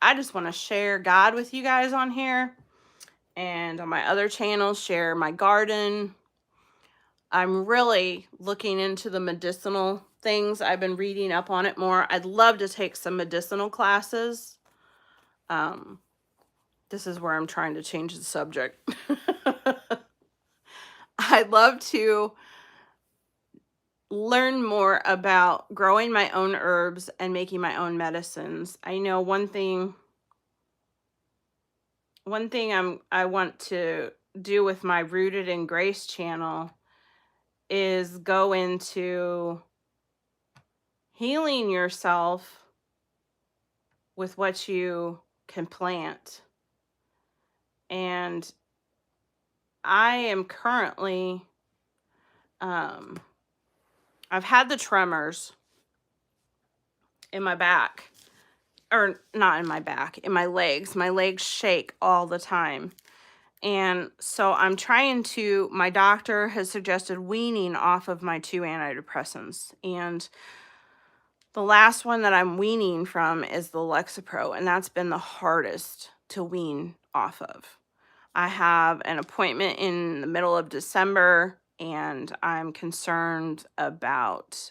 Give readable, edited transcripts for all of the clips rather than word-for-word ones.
I just want to share God with you guys on here, and on my other channels, share my garden. I'm really looking into the medicinal things. I've been reading up on it more. I'd love to take some medicinal classes. This is where I'm trying to change the subject. I'd love to learn more about growing my own herbs and making my own medicines. I know one thing I want to do with my Rooted in Grace channel is go into healing yourself with what you can plant. And I am currently, I've had the tremors in my back, or not in my back, in my legs. My legs shake all the time. And so I'm trying to, my doctor has suggested weaning off of my 2 antidepressants. And the last one that I'm weaning from is the Lexapro, and that's been the hardest to wean off of. I have an appointment in the middle of December, and I'm concerned about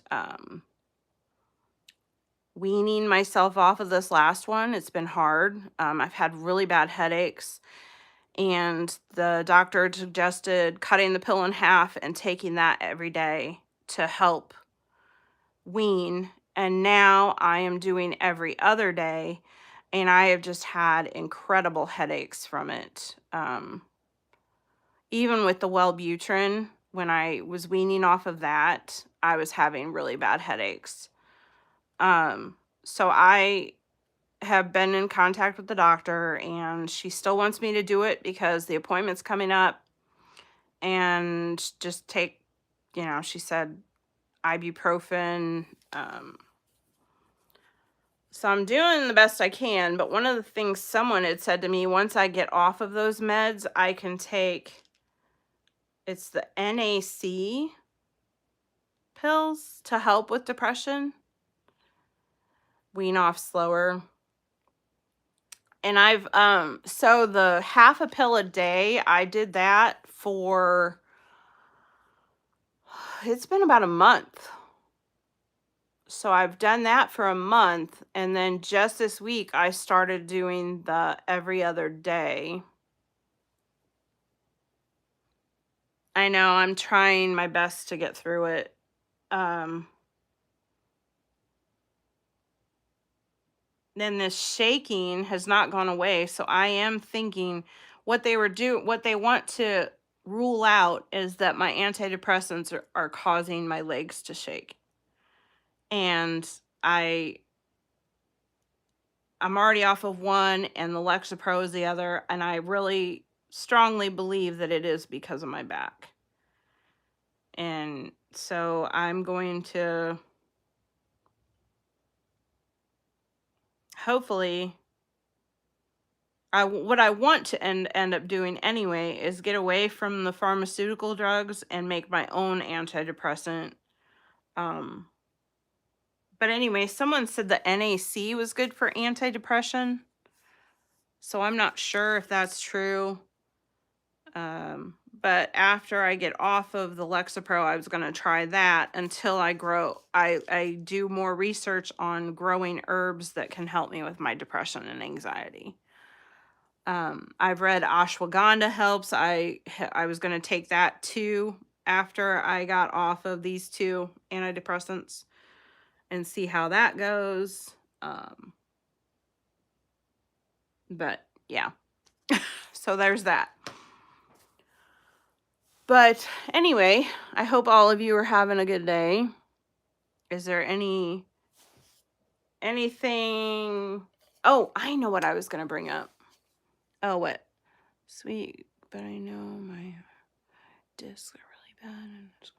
weaning myself off of this last one. It's been hard. I've had really bad headaches, and the doctor suggested cutting the pill in half and taking that every day to help wean. And now I am doing every other day, and I have just had incredible headaches from it. Even with the Wellbutrin, when I was weaning off of that, I was having really bad headaches. So I have been in contact with the doctor, and she still wants me to do it because the appointment's coming up, and just take, she said ibuprofen. So I'm doing the best I can, but one of the things someone had said to me, once I get off of those meds, I can take, it's the NAC pills to help with depression, wean off slower. And I've, so the half a pill a day, I did that for, it's been about a month. So I've done that for a month, and then just this week I started doing the every other day. I know, I'm trying my best to get through it. Then this shaking has not gone away, so I am thinking what they want to rule out is that my antidepressants are causing my legs to shake. And I'm already off of one, and the Lexapro is the other, and I really strongly believe that it is because of my back. And so I'm going to hopefully, what I want to end up doing anyway is get away from the pharmaceutical drugs and make my own antidepressant. But anyway, someone said the NAC was good for antidepressant, so I'm not sure if that's true. But after I get off of the Lexapro, I was going to try that until I do more research on growing herbs that can help me with my depression and anxiety. I've read ashwagandha helps. I was going to take that too after I got off of these 2 antidepressants and see how that goes. But yeah, so there's that. But anyway, I hope all of you are having a good day. Is there anything? Oh, I know what I was going to bring up. Oh, what? Sweet, but I know my discs are really bad. And it's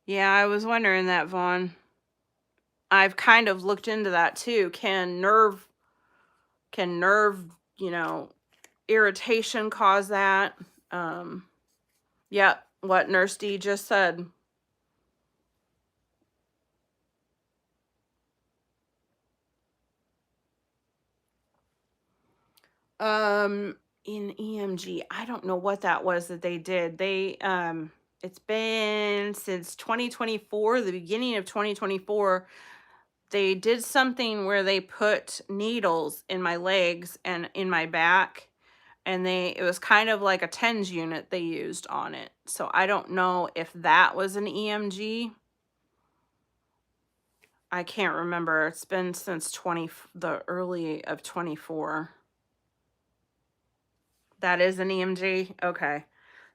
yeah, I was wondering that, Vaughn. I've kind of looked into that too. Can nerve, irritation cause that? Yeah, what Nurse D just said. In EMG, I don't know what that was that they did. It's been since 2024, the beginning of 2024. They did something where they put needles in my legs and in my back, and it was kind of like a TENS unit they used on it. So I don't know if that was an EMG. I can't remember. It's been since the early of 24. That is an EMG? Okay.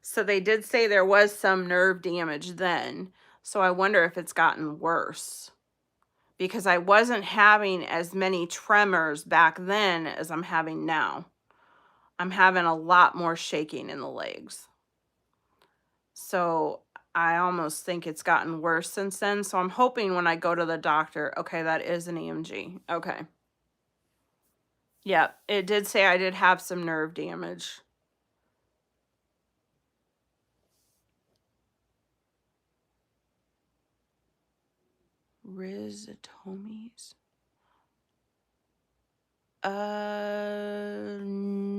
So they did say there was some nerve damage then. So I wonder if it's gotten worse. Because I wasn't having as many tremors back then as I'm having now. I'm having a lot more shaking in the legs. So I almost think it's gotten worse since then. So I'm hoping when I go to the doctor, okay, that is an EMG. Okay. Yep, it did say I did have some nerve damage. Rhizotomies?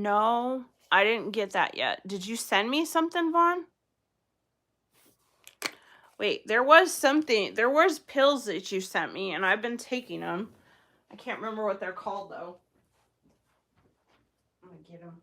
No, I didn't get that yet. Did you send me something, Vaughn? Wait, there was pills that you sent me, and I've been taking them. I can't remember what they're called, though. I'm gonna get them.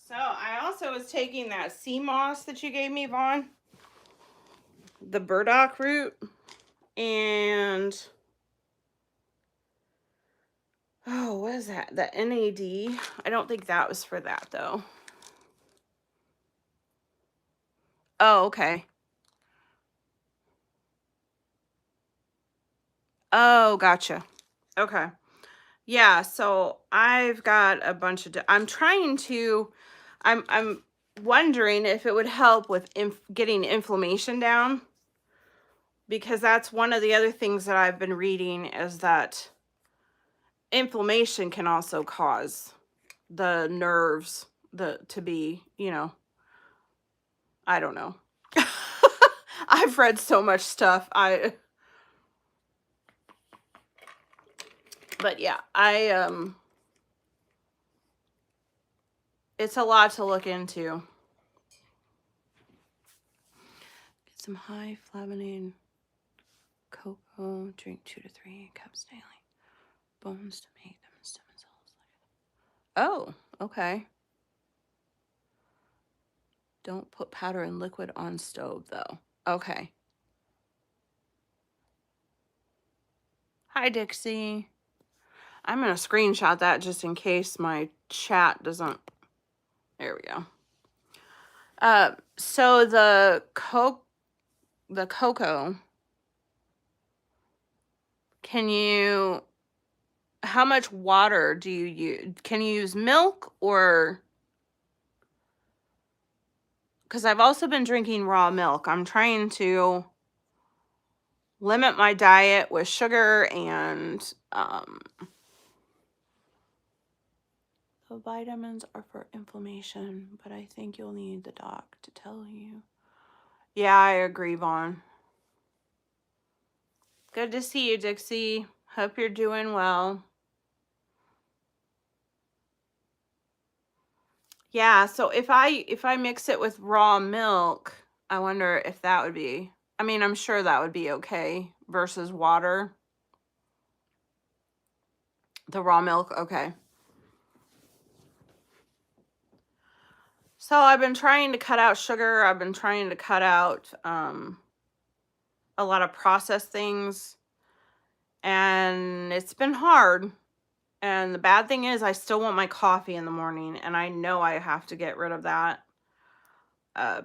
So I also was taking that sea moss that you gave me, Vaughn. The burdock root. And oh, what is that? The NAD. I don't think that was for that, though. Oh, okay. Oh, gotcha. Okay. Yeah, so I've got a bunch of I'm wondering if it would help with getting inflammation down, because that's one of the other things that I've been reading is that inflammation can also cause the nerves to be, I don't know. I've read so much stuff. But yeah, it's a lot to look into. Get some high flavonoid cocoa, drink 2 to 3 cups daily. Bones to make them stem cells. Oh, okay. Don't put powder and liquid on stove, though. Okay. Hi, Dixie. I'm going to screenshot that just in case my chat doesn't. There we go. So the cocoa, how much water do you use? Can you use milk or? Because I've also been drinking raw milk. I'm trying to limit my diet with sugar and the vitamins are for inflammation, but I think you'll need the doc to tell you. Yeah, I agree, Vaughn. Good to see you, Dixie. Hope you're doing well. Yeah, so if I mix it with raw milk, I wonder if that would be, I mean, I'm sure that would be okay versus water. The raw milk, okay. So I've been trying to cut out sugar. I've been trying to cut out a lot of processed things, and it's been hard. And the bad thing is I still want my coffee in the morning, and I know I have to get rid of that.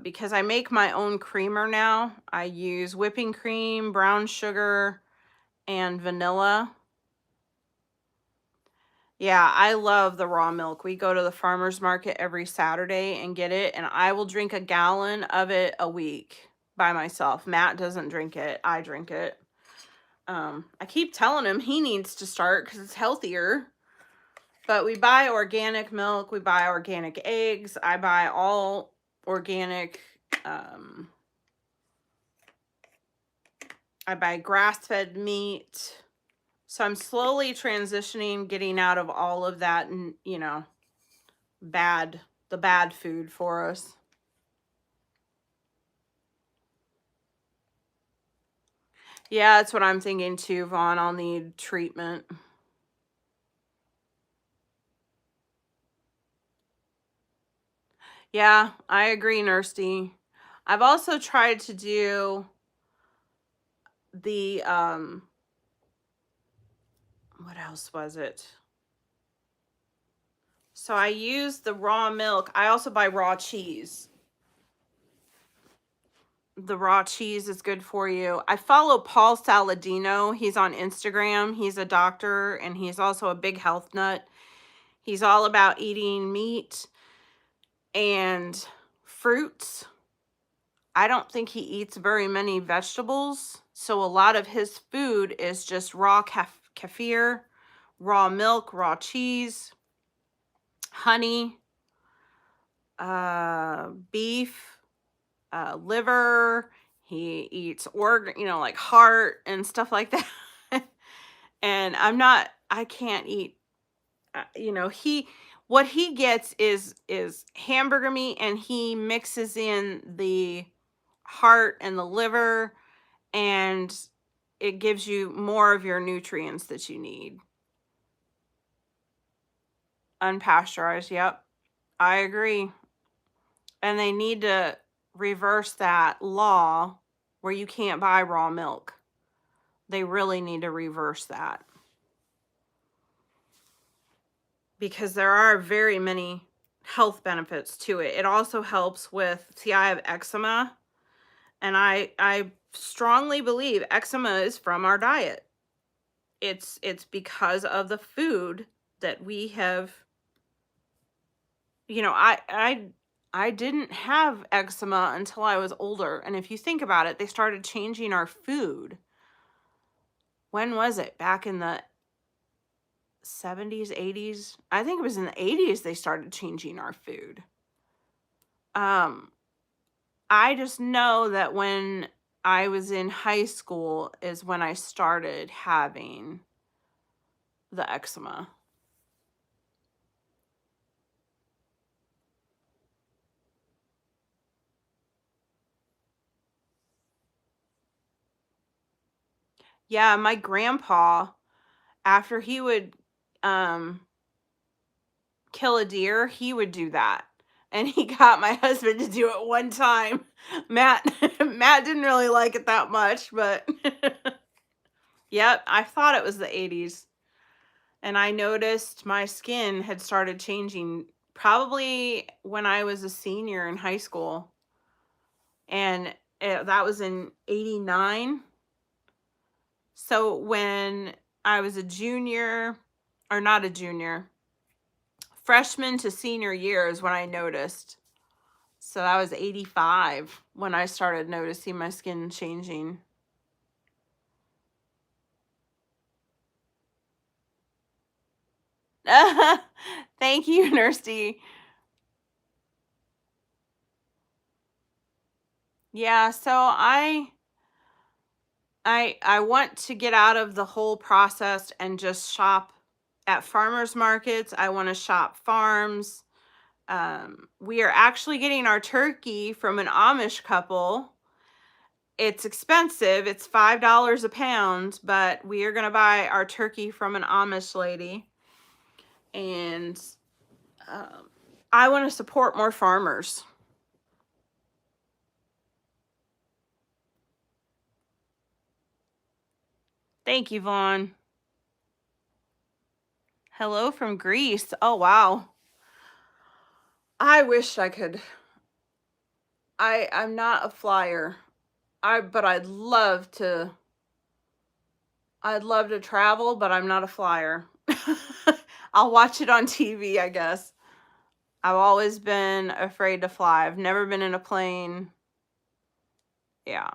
Because I make my own creamer now. I use whipping cream, brown sugar, and vanilla. Yeah, I love the raw milk. We go to the farmer's market every Saturday and get it, and I will drink a gallon of it a week by myself. Matt doesn't drink it. I drink it. I keep telling him he needs to start because it's healthier. But we buy organic milk. We buy organic eggs. I buy all organic. I buy grass-fed meat. So I'm slowly transitioning, getting out of all of that, you know, the bad food for us. Yeah, that's what I'm thinking too, Vaughn. I'll need treatment. Yeah, I agree, Nursty. I've also tried to do the, what else was it? So I use the raw milk. I also buy raw cheese. The raw cheese is good for you. I follow Paul Saladino. He's on Instagram. He's a doctor, and he's also a big health nut. He's all about eating meat and fruits. I don't think he eats very many vegetables. So a lot of his food is just raw kefir, raw milk, raw cheese, honey, beef, liver. He eats like heart and stuff like that. And I can't eat, what he gets is hamburger meat, and he mixes in the heart and the liver, and it gives you more of your nutrients that you need. Unpasteurized, yep. I agree. And they need to reverse that law where you can't buy raw milk. They really need to reverse that. Because there are very many health benefits to it. It also helps with, see, I have eczema, and I strongly believe eczema is from our diet. It's because of the food that we have. I didn't have eczema until I was older, and if you think about it, they started changing our food. When was it? Back in the 70s, 80s? I think it was in the 80s they started changing our food. I just know that when I was in high school is when I started having the eczema. Yeah, my grandpa, after he would kill a deer, he would do that. And he got my husband to do it one time. Matt Matt didn't really like it that much, but yep, I thought it was the 80s. And I noticed my skin had started changing probably when I was a senior in high school. And that was in 89. So when I was a junior, or not a junior, freshman to senior year is when I noticed. So that was 85 when I started noticing my skin changing. Thank you, Nursty. Yeah, so I want to get out of the whole process and just shop at farmers markets. I want to shop farms. We are actually getting our turkey from an Amish couple. It's expensive. It's $5 a pound, but we are going to buy our turkey from an Amish lady. And I want to support more farmers. Thank you, Vaughn. Hello from Greece. Oh, wow. I wish I could. I'm not a flyer. But I'd love to travel, but I'm not a flyer. I'll watch it on TV, I guess. I've always been afraid to fly. I've never been in a plane. Yeah.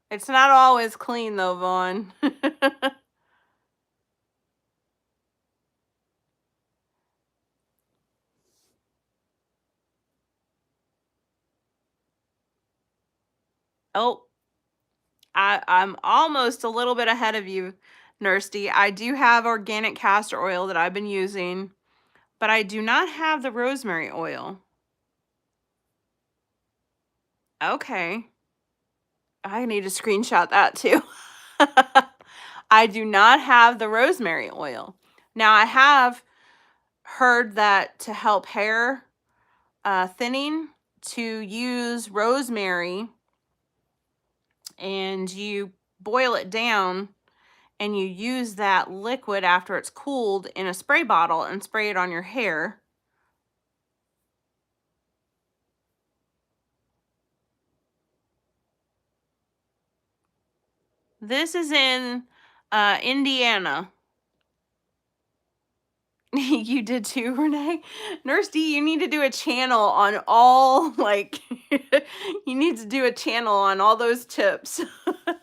It's not always clean though, Vaughn. Oh, I'm almost a little bit ahead of you, Nursty. I do have organic castor oil that I've been using, but I do not have the rosemary oil. Okay. I need to screenshot that too. I do not have the rosemary oil. Now, I have heard that to help hair thinning, to use rosemary and you boil it down and you use that liquid after it's cooled in a spray bottle and spray it on your hair. This is in Indiana. You did too, Renee? Nurse D, you need to do a channel on all, like, you need to do a channel on all those tips. I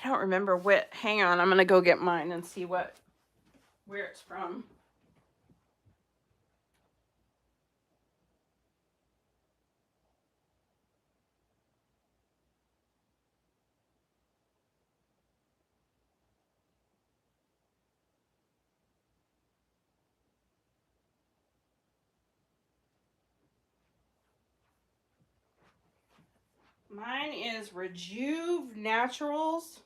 don't remember what, hang on, I'm going to go get mine and see where it's from. Mine is Rejuve Naturals.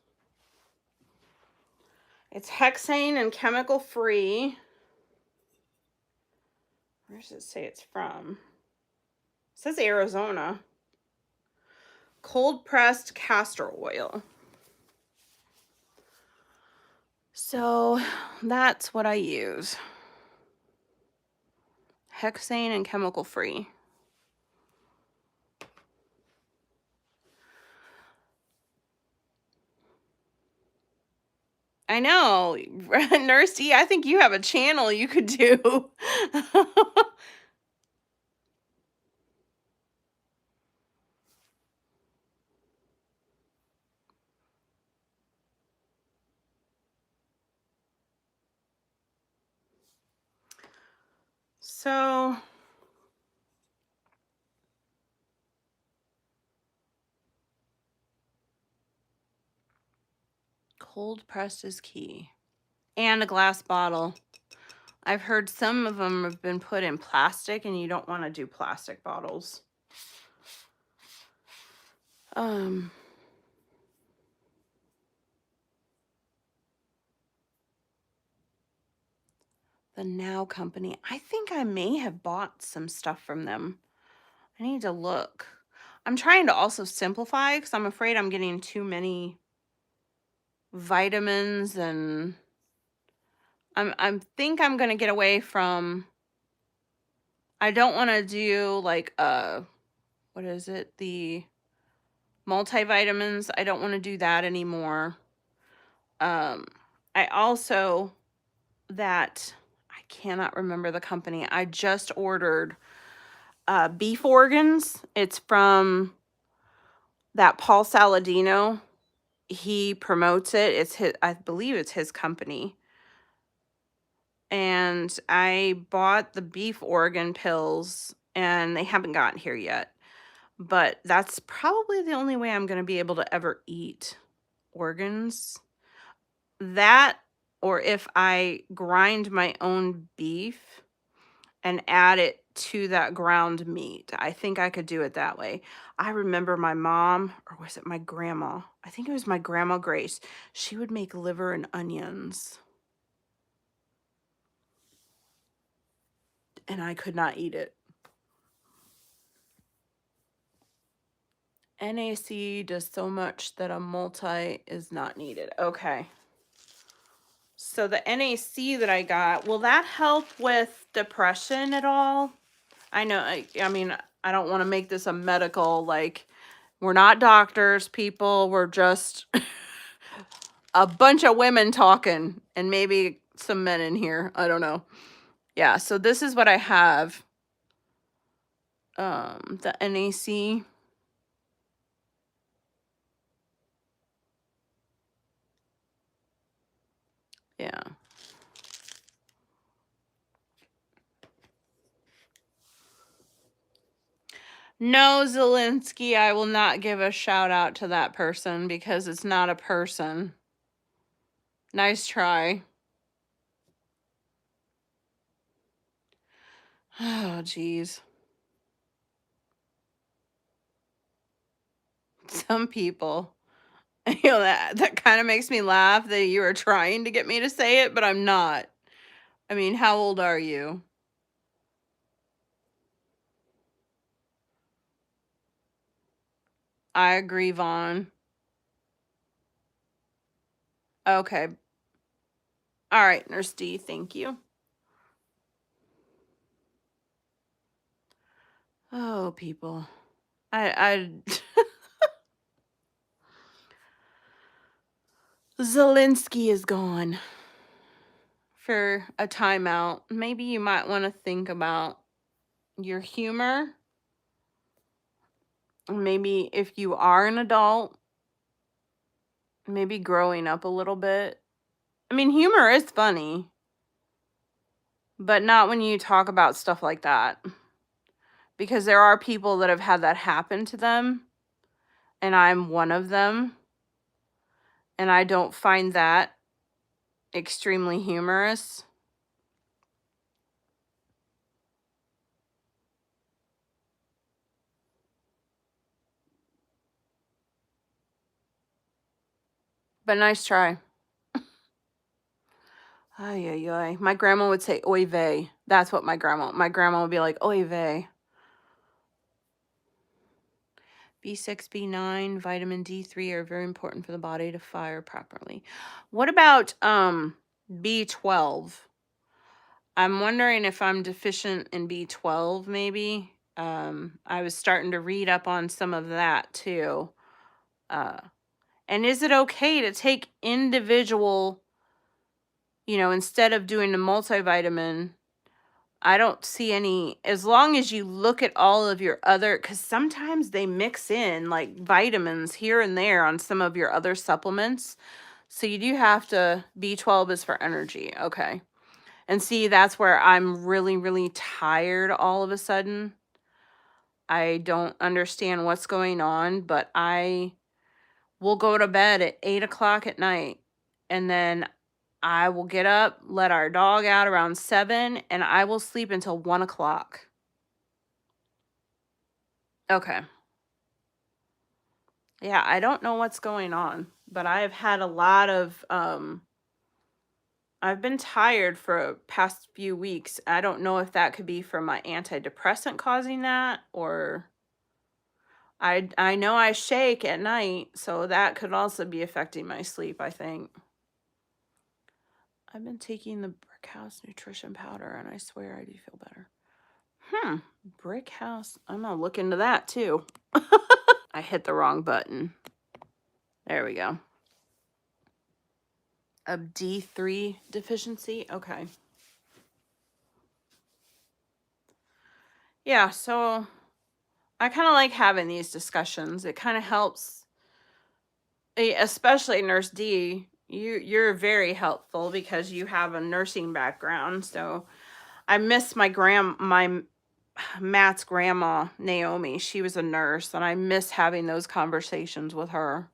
It's hexane and chemical free. Where does it say it's from? It says Arizona. Cold pressed castor oil. So that's what I use. Hexane and chemical free. I know. Nursey, I think you have a channel you could do. So cold pressed is key. And a glass bottle. I've heard some of them have been put in plastic and you don't want to do plastic bottles. The Now Company. I think I may have bought some stuff from them. I need to look. I'm trying to also simplify because I'm afraid I'm getting too many vitamins, and I think I'm gonna get away from. I don't want to do like what is it? The multivitamins. I don't want to do that anymore. I also I cannot remember the company. I just ordered beef organs. It's from that Paul Saladino. He promotes it. It's his, I believe it's his company. And I bought the beef organ pills and they haven't gotten here yet. But that's probably the only way I'm going to be able to ever eat organs. That, or if I grind my own beef and add it to that ground meat. I think I could do it that way. I remember my mom, or was it my grandma? I think it was my grandma Grace. She would make liver and onions. And I could not eat it. NAC does so much that a multi is not needed. Okay. So the NAC that I got, will that help with depression at all? I know, I mean, I don't want to make this a medical, like, we're not doctors, people. We're just a bunch of women talking and maybe some men in here. I don't know. Yeah, so this is what I have. The NAC. Yeah. No, Zelensky, I will not give a shout out to that person because it's not a person. Nice try. Oh, geez. Some people. You know, that kind of makes me laugh that you are trying to get me to say it, but I'm not. I mean, how old are you? I agree, Vaughn. Okay. All right, Nurse D, thank you. Oh, people. I Zelensky is gone for a timeout. Maybe you might want to think about your humor. Maybe if you are an adult, maybe growing up a little bit. I mean, humor is funny, but not when you talk about stuff like that. Because there are people that have had that happen to them, and I'm one of them. And I don't find that extremely humorous. But nice try. Ay, ay, ay. My grandma would say, oy vey. That's what my grandma would be like, oy vey. B6, B9, vitamin D3 are very important for the body to fire properly. What about B12? I'm wondering if I'm deficient in B12 maybe. I was starting to read up on some of that too. And is it okay to take individual, instead of doing a multivitamin? I don't see any, as long as you look at all of your other, because sometimes they mix in like vitamins here and there on some of your other supplements. So you do have to, B12 is for energy. Okay. And see, that's where I'm really, really tired all of a sudden. I don't understand what's going on, but I will go to bed at 8 o'clock at night. And then I will get up, let our dog out around 7, and I will sleep until 1 o'clock. Okay. Yeah, I don't know what's going on, but I've had a lot of, I've been tired for past few weeks. I don't know if that could be from my antidepressant causing that, or I know I shake at night, so that could also be affecting my sleep, I think. I've been taking the Brick House nutrition powder, and I swear I do feel better. Brick House. I'm gonna look into that too. I hit the wrong button. There we go. A D3 deficiency? Okay. Yeah, so I kind of like having these discussions. It kind of helps, especially Nurse D. You're very helpful because you have a nursing background. So I miss my Matt's grandma, Naomi. She was a nurse, and I miss having those conversations with her.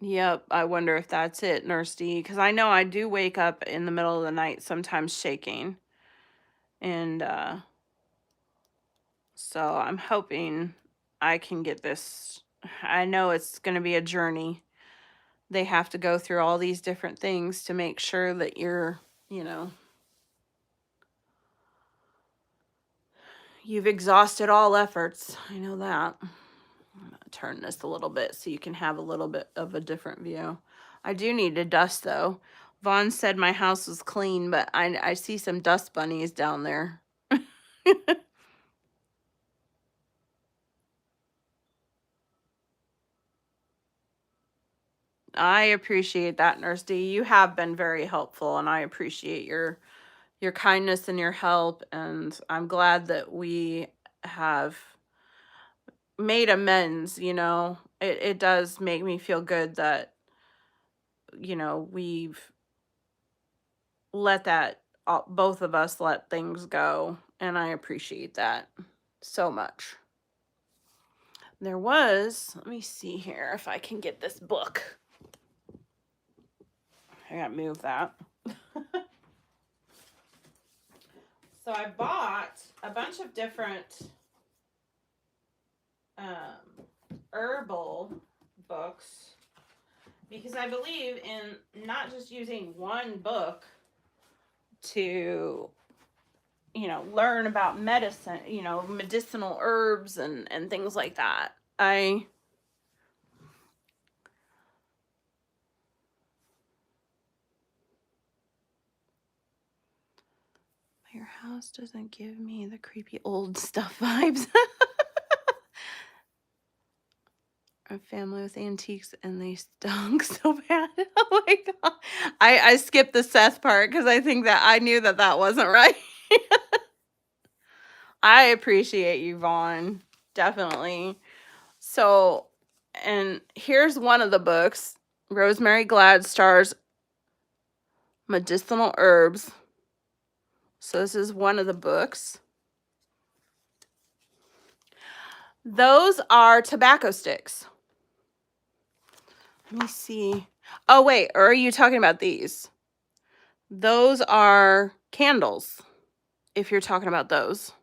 Yep, I wonder if that's it, Nurse D, because I know I do wake up in the middle of the night, sometimes shaking. And so I'm hoping I can get this. I know it's going to be a journey. They have to go through all these different things to make sure that you're, you've exhausted all efforts. I know that. I'm going to turn this a little bit so you can have a little bit of a different view. I do need to dust, though. Vaughn said my house was clean, but I see some dust bunnies down there. I appreciate that, Nurse D. You have been very helpful, and I appreciate your kindness and your help, and I'm glad that we have made amends, you know. It does make me feel good that, you know, we've let that, both of us let things go, and I appreciate that so much. There was, let me see here if I can get this book. I gotta move that. So I bought a bunch of different herbal books because I believe in not just using one book to, you know, learn about medicine, you know, medicinal herbs and things like that. Your house doesn't give me the creepy old stuff vibes. A family with antiques and they stunk so bad. Oh my god. I skipped the Seth part because I think that I knew that that wasn't right. I appreciate you, Vaughn. Definitely. So, and here's one of the books, Rosemary Gladstar's Medicinal Herbs. So this is one of the books. Those are tobacco sticks. Let me see. Oh, wait. Or are you talking about these? Those are candles, if you're talking about those.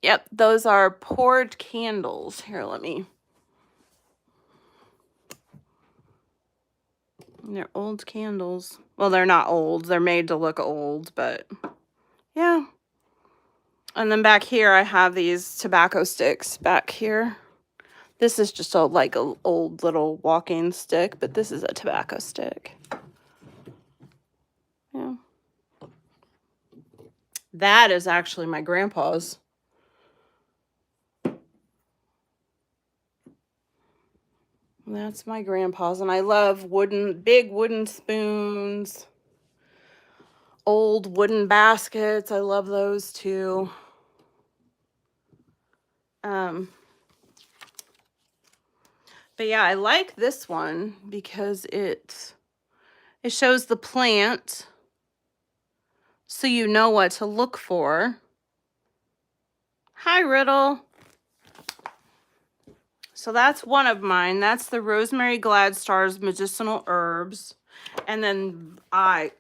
Yep, those are poured candles. Here, let me. They're old candles. Well, they're not old. They're made to look old, but yeah. And then back here, I have these tobacco sticks back here. This is just a like a old little walking stick, but this is a tobacco stick. Yeah. That is actually my grandpa's. That's my grandpa's, and I love big wooden spoons, old wooden baskets. I love those too. But yeah, I like this one because it shows the plant so you know what to look for. Hi, Riddle. So that's one of mine. That's the Rosemary Gladstar's Medicinal Herbs. And then I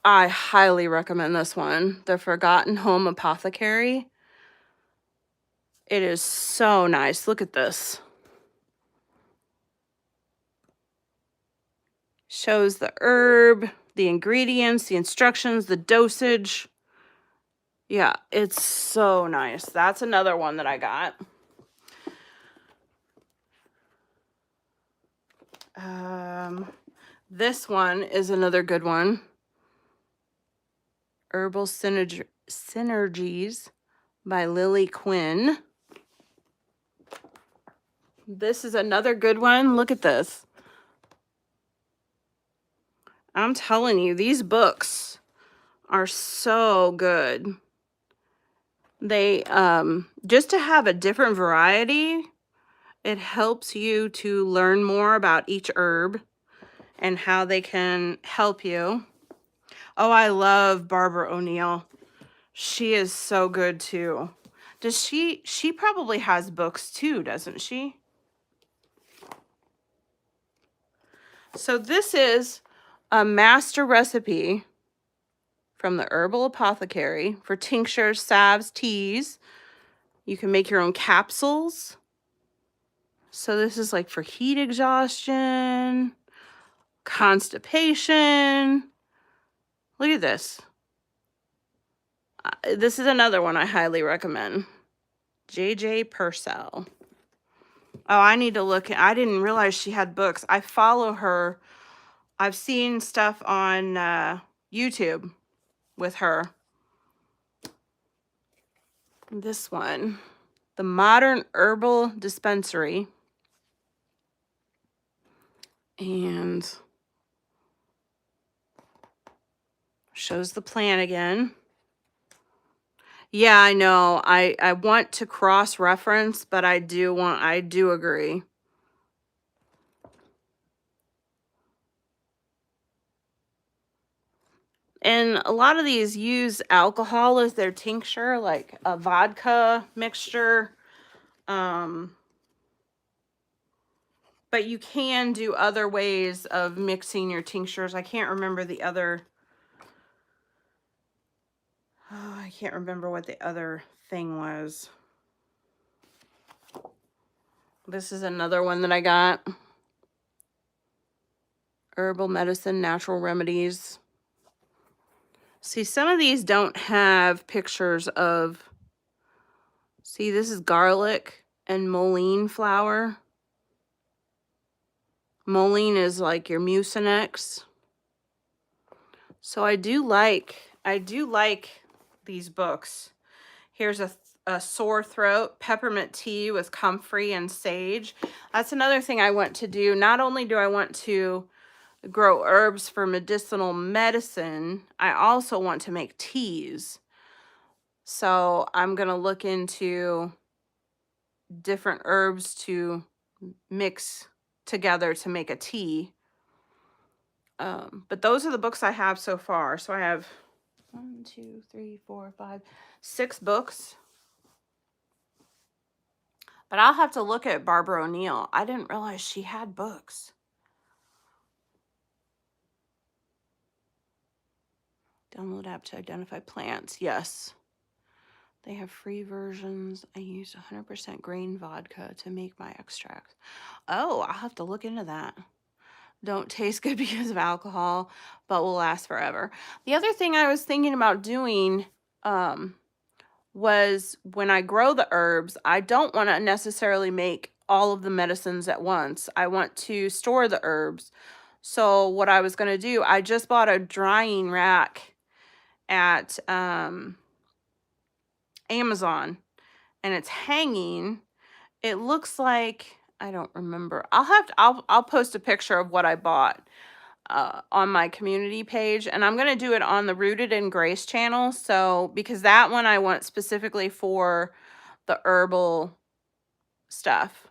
highly recommend this one, the Forgotten Home Apothecary. It is so nice. Look at this. Shows the herb, the ingredients, the instructions, the dosage. Yeah, it's so nice. That's another one that I got. This one is another good one. Herbal Synergies by Lily Quinn. This is another good one. Look at this. I'm telling you, these books are so good. They, just to have a different variety, it helps you to learn more about each herb and how they can help you. Oh, I love Barbara O'Neill. She is so good too. Does she probably has books too, doesn't she? So this is a master recipe from the Herbal Apothecary for tinctures, salves, teas. You can make your own capsules. So this is like for heat exhaustion, constipation. Look at this. This is another one I highly recommend. JJ Purcell. Oh, I need to look. I didn't realize she had books. I follow her. I've seen stuff on YouTube with her. This one, The Modern Herbal Dispensary. And shows the plan again. Yeah, I know. I want to cross-reference, but I do agree. And a lot of these use alcohol as their tincture, like a vodka mixture. But you can do other ways of mixing your tinctures. I can't remember the other. Oh, I can't remember what the other thing was. This is another one that I got. Herbal medicine, natural remedies. See, some of these don't have pictures of. See, this is garlic and mullein flower. Mullein is like your mucinex. So I do like these books. Here's a sore throat, peppermint tea with comfrey and sage. That's another thing I want to do. Not only do I want to grow herbs for medicinal medicine, I also want to make teas. So I'm going to look into different herbs to mix together to make a tea. But those are the books I have so far. So I have 1, 2, 3, 4, 5, 6 books. But I'll have to look at Barbara O'Neill. I didn't realize she had books. Download app to identify plants. Yes. They have free versions. I use 100% grain vodka to make my extracts. Oh, I'll have to look into that. Don't taste good because of alcohol, but will last forever. The other thing I was thinking about doing was when I grow the herbs, I don't want to necessarily make all of the medicines at once. I want to store the herbs. So what I was going to do, I just bought a drying rack at Amazon, and it's hanging. It looks like, I don't remember. I'll post a picture of what I bought on my community page, and I'm going to do it on the Rooted in Grace channel. So, because that one I want specifically for the herbal stuff.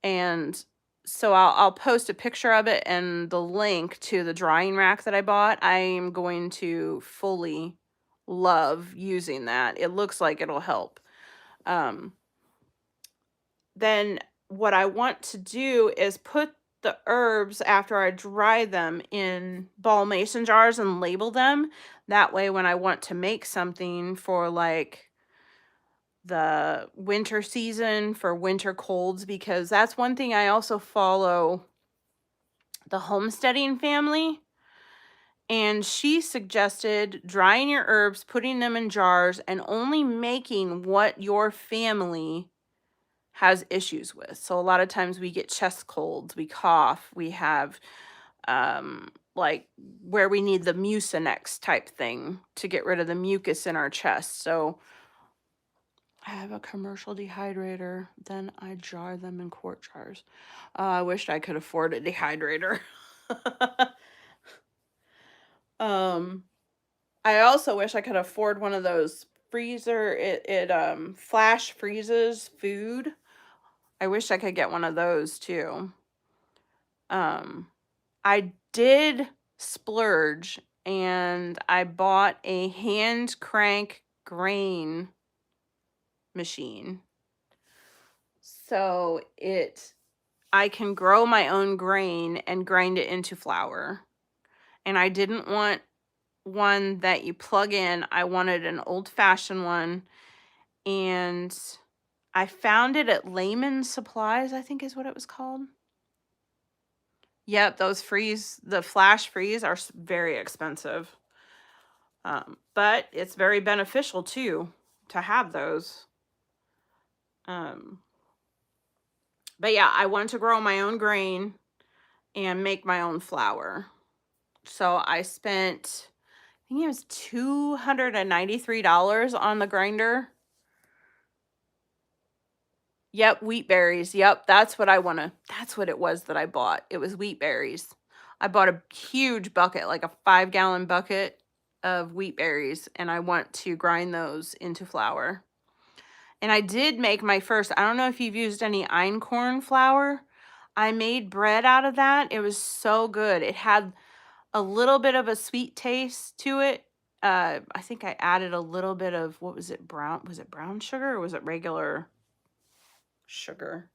And so I'll post a picture of it and the link to the drying rack that I bought. I am going to fully love using that. It looks like it'll help. Then what I want to do is put the herbs after I dry them in ball mason jars and label them. That way when I want to make something for like the winter season, for winter colds, because that's one thing I also follow the homesteading family. And she suggested drying your herbs, putting them in jars, and only making what your family has issues with. So a lot of times we get chest colds, we cough, we have like where we need the mucinex type thing to get rid of the mucus in our chest. So I have a commercial dehydrator, then I jar them in quart jars. I wished I could afford a dehydrator. I also wish I could afford one of those freezer, it flash freezes food. I wish I could get one of those too. I did splurge and I bought a hand crank grain machine. So I can grow my own grain and grind it into flour. And I didn't want one that you plug in. I wanted an old-fashioned one. And I found it at Layman's Supplies, I think is what it was called. Yep, the flash freeze are very expensive. But it's very beneficial too to have those. But yeah, I want to grow my own grain and make my own flour. So I spent, I think it was $293 on the grinder. Yep, wheat berries. Yep, that's what it was that I bought. It was wheat berries. I bought a huge bucket, like a 5-gallon bucket of wheat berries, and I want to grind those into flour. And I did make my first, I don't know if you've used any einkorn flour. I made bread out of that. It was so good. It had a little bit of a sweet taste to it. I think I added a little bit of, what was it, brown sugar or was it regular sugar?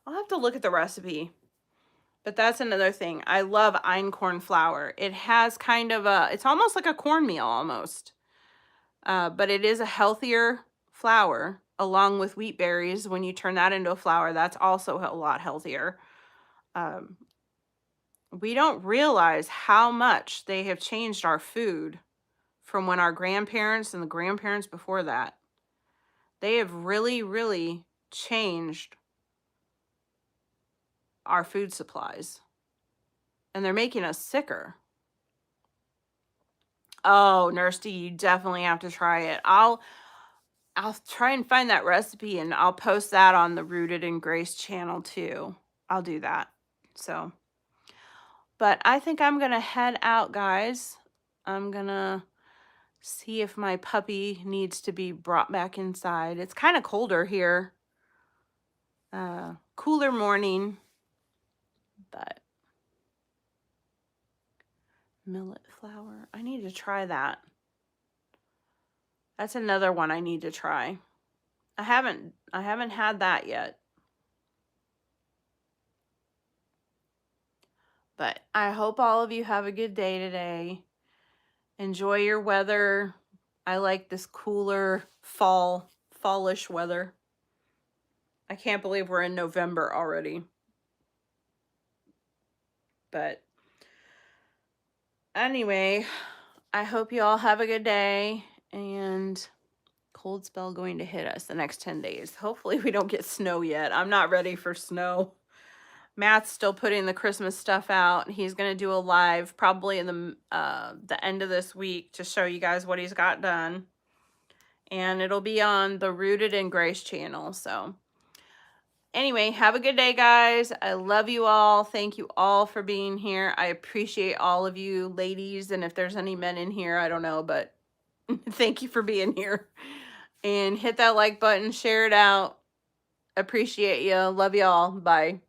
I'll have to look at the recipe. But that's another thing. I love einkorn flour. It has kind of it's almost like a cornmeal almost. But it is a healthier flour along with wheat berries. When you turn that into a flour, that's also a lot healthier. We don't realize how much they have changed our food from when our grandparents and the grandparents before that. They have really, really changed our food supplies. And they're making us sicker. Oh, Nurse D, you definitely have to try it. I'll try and find that recipe and I'll post that on the Rooted in Grace channel too. I'll do that. So, but I think I'm going to head out, guys. I'm going to see if my puppy needs to be brought back inside. It's kind of colder here. Cooler morning, but millet flour. I need to try that. That's another one I need to try. I haven't had that yet. But I hope all of you have a good day today. Enjoy your weather. I like this cooler fallish weather. I can't believe we're in November already. But anyway, I hope you all have a good day, and cold spell going to hit us the next 10 days. Hopefully we don't get snow yet. I'm not ready for snow. Matt's still putting the Christmas stuff out. He's going to do a live probably in the end of this week to show you guys what he's got done. And it'll be on the Rooted in Grace channel. So anyway, have a good day, guys. I love you all. Thank you all for being here. I appreciate all of you ladies. And if there's any men in here, I don't know, but thank you for being here. And hit that like button, share it out. Appreciate you. Love y'all. Bye.